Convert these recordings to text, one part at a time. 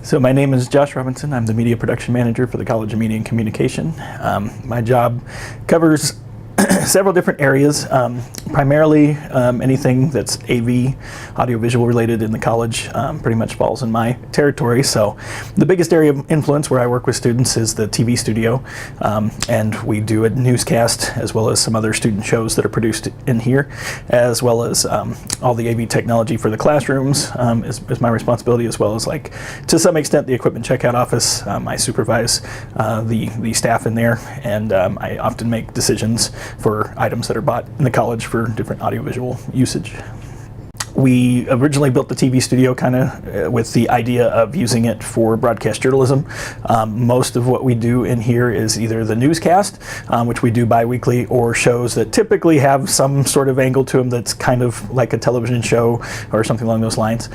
So my name is Josh Robinson. I'm the Media Production Manager for the College of Media and Communication. My job covers several different areas, primarily anything that's AV, audiovisual related in the college pretty much falls in my territory. So the biggest area of influence where I work with students is the TV studio, and we do a newscast as well as some other student shows that are produced in here, as well as all the AV technology for the classrooms is my responsibility, as well as, like, to some extent, the equipment checkout office. I supervise the staff in there, and I often make decisions for items that are bought in the college for different audiovisual usage. We originally built the TV studio kind of with the idea of using it for broadcast journalism. Most of what we do in here is either the newscast, which we do bi-weekly, or shows that typically have some sort of angle to them that's kind of like a television show or something along those lines.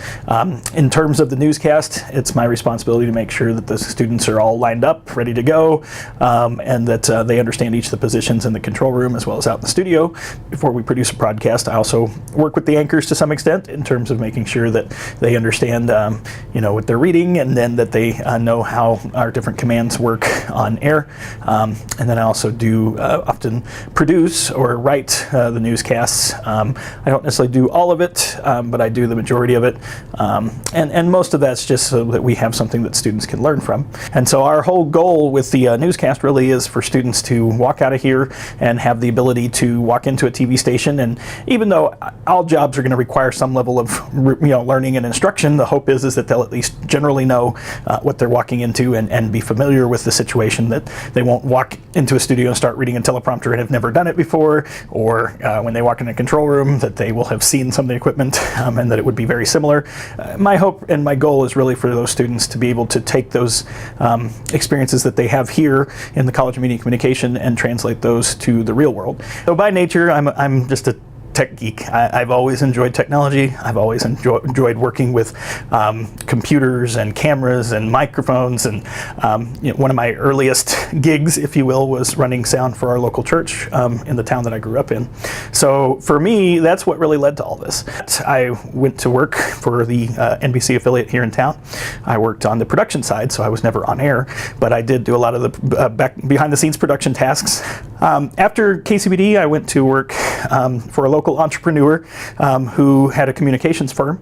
In terms of the newscast, it's my responsibility to make sure that the students are all lined up, ready to go, and that they understand each of the positions in the control room as well as out in the studio before we produce a broadcast. I also work with the anchors to some extent in terms of making sure that they understand what they're reading, and then that they know how our different commands work on air. And then I also do often produce or write the newscasts. I don't necessarily do all of it, but I do the majority of it. And most of that's just so that we have something that students can learn from. And so our whole goal with the newscast really is for students to walk out of here and have the ability to walk into a TV station. And even though all jobs are going to require some level of learning and instruction, the hope is that they'll at least generally know what they're walking into, and be familiar with the situation, that they won't walk into a studio and start reading a teleprompter and have never done it before, or when they walk in a control room that they will have seen some of the equipment, and that it would be very similar. My hope and my goal is really for those students to be able to take those experiences that they have here in the College of Media and Communication and translate those to the real world. So by nature, I'm just a tech geek. I've always enjoyed technology. I've always enjoyed working with computers and cameras and microphones, and one of my earliest gigs, if you will, was running sound for our local church in the town that I grew up in. So for me, that's what really led to all this. I went to work for the NBC affiliate here in town. I worked on the production side, so I was never on air, but I did do a lot of the behind the scenes production tasks. After KCBD, I went to work for a local entrepreneur who had a communications firm.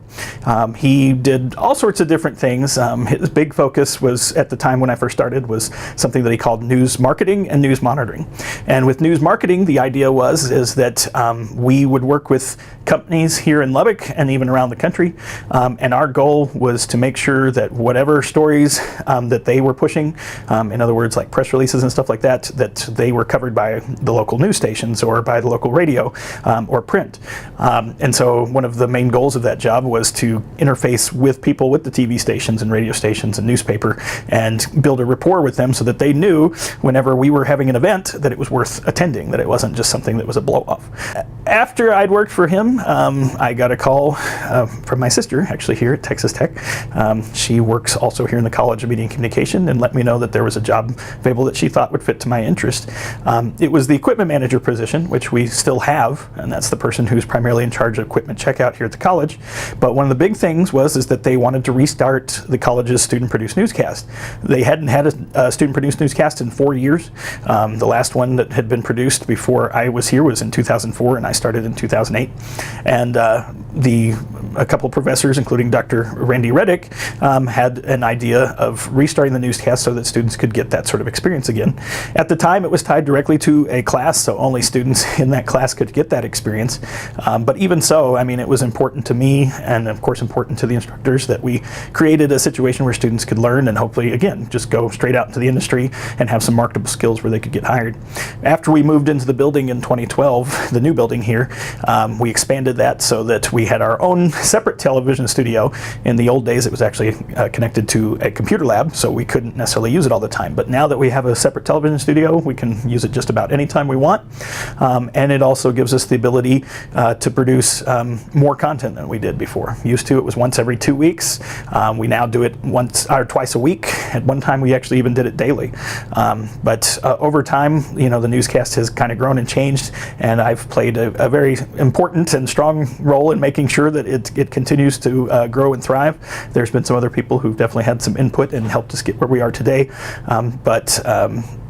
He did all sorts of different things. His big focus was, at the time when I first started, was something that he called news marketing and news monitoring. And with news marketing, the idea is that we would work with companies here in Lubbock and even around the country, and our goal was to make sure that whatever stories that they were pushing, in other words, like press releases and stuff like that, that they were covered by the local news stations or by the local radio or print. And so one of the main goals of that job was to interface with people with the TV stations and radio stations and newspaper, and build a rapport with them so that they knew whenever we were having an event that it was worth attending, that it wasn't just something that was a blow-off. After I'd worked for him, I got a call from my sister, actually here at Texas Tech. She works also here in the College of Media and Communication, and let me know that there was a job available that she thought would fit to my interest. It was the equipment manager position, which we still have, and that's the person who's primarily in charge of equipment checkout here at the college. But one of the big things is that they wanted to restart the college's student-produced newscast. They hadn't had a student-produced newscast in 4 years. The last one that had been produced before I was here was in 2004, and I started in 2008. And a couple of professors, including Dr. Randy Reddick, had an idea of restarting the newscast so that students could get that sort of experience again. At the time, it was tied directly to a class, so only students in that class could get that experience. But even so, I mean, it was important to me, and of course important to the instructors, that we created a situation where students could learn and hopefully, again, just go straight out into the industry and have some marketable skills where they could get hired. After we moved into the building in 2012, the new building here, we expanded that so that we had our own separate television studio. In the old days, it was actually connected to a computer lab, so we couldn't necessarily use it all the time. But now that we have a separate television studio, we can use it just just about any time we want. And it also gives us the ability to produce more content than we did before. Used to, it was once every 2 weeks. We now do it once or twice a week. At one time, we actually even did it daily. But over time, the newscast has kind of grown and changed, and I've played a very important and strong role in making sure that it continues to grow and thrive. There's been some other people who've definitely had some input and helped us get where we are today.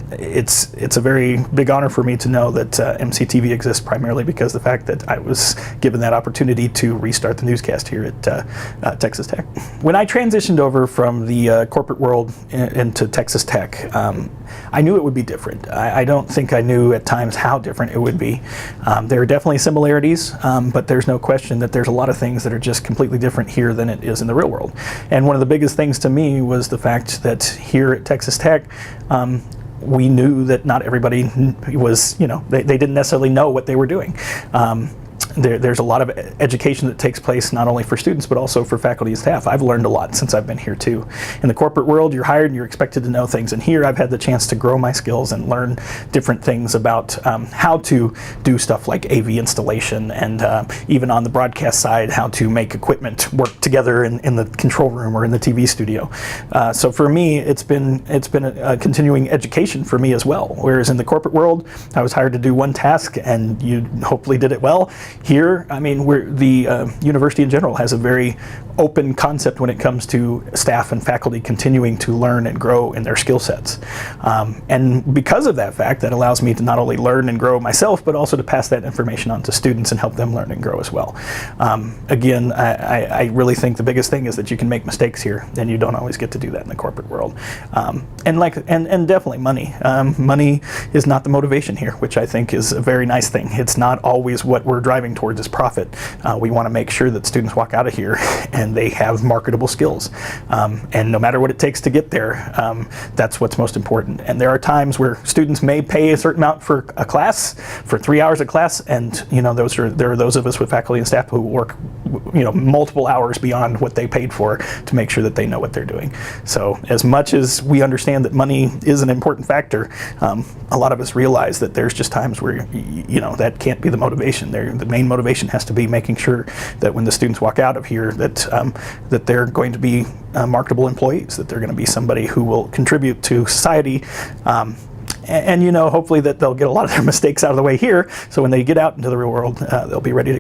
It's a very big honor for me to know that MCTV exists primarily because of the fact that I was given that opportunity to restart the newscast here at Texas Tech. When I transitioned over from the corporate world into Texas Tech, I knew it would be different. I don't think I knew at times how different it would be. There are definitely similarities, but there's no question that there's a lot of things that are just completely different here than it is in the real world. And one of the biggest things to me was the fact that here at Texas Tech, we knew that not everybody was, they didn't necessarily know what they were doing. There's a lot of education that takes place not only for students but also for faculty and staff. I've learned a lot since I've been here too. In the corporate world, you're hired and you're expected to know things, and here I've had the chance to grow my skills and learn different things about how to do stuff like AV installation, and even on the broadcast side, how to make equipment work together in the control room or in the TV studio. So for me, it's been a continuing education for me as well. Whereas in the corporate world, I was hired to do one task and you hopefully did it well. Here, the university in general has a very open concept when it comes to staff and faculty continuing to learn and grow in their skill sets. And because of that fact, that allows me to not only learn and grow myself, but also to pass that information on to students and help them learn and grow as well. Again, I really think the biggest thing is that you can make mistakes here, and you don't always get to do that in the corporate world. And definitely money. Money is not the motivation here, which I think is a very nice thing. It's not always what we're driving towards is profit. We want to make sure that students walk out of here and they have marketable skills. And no matter what it takes to get there, that's what's most important. And there are times where students may pay a certain amount for a class, for 3 hours of class, and there are those of us with faculty and staff who work multiple hours beyond what they paid for to make sure that they know what they're doing. So as much as we understand that money is an important factor, a lot of us realize that there's just times where that can't be the motivation. The main motivation has to be making sure that when the students walk out of here that they're going to be marketable employees, that they're going to be somebody who will contribute to society, and hopefully that they'll get a lot of their mistakes out of the way here, so when they get out into the real world, they'll be ready to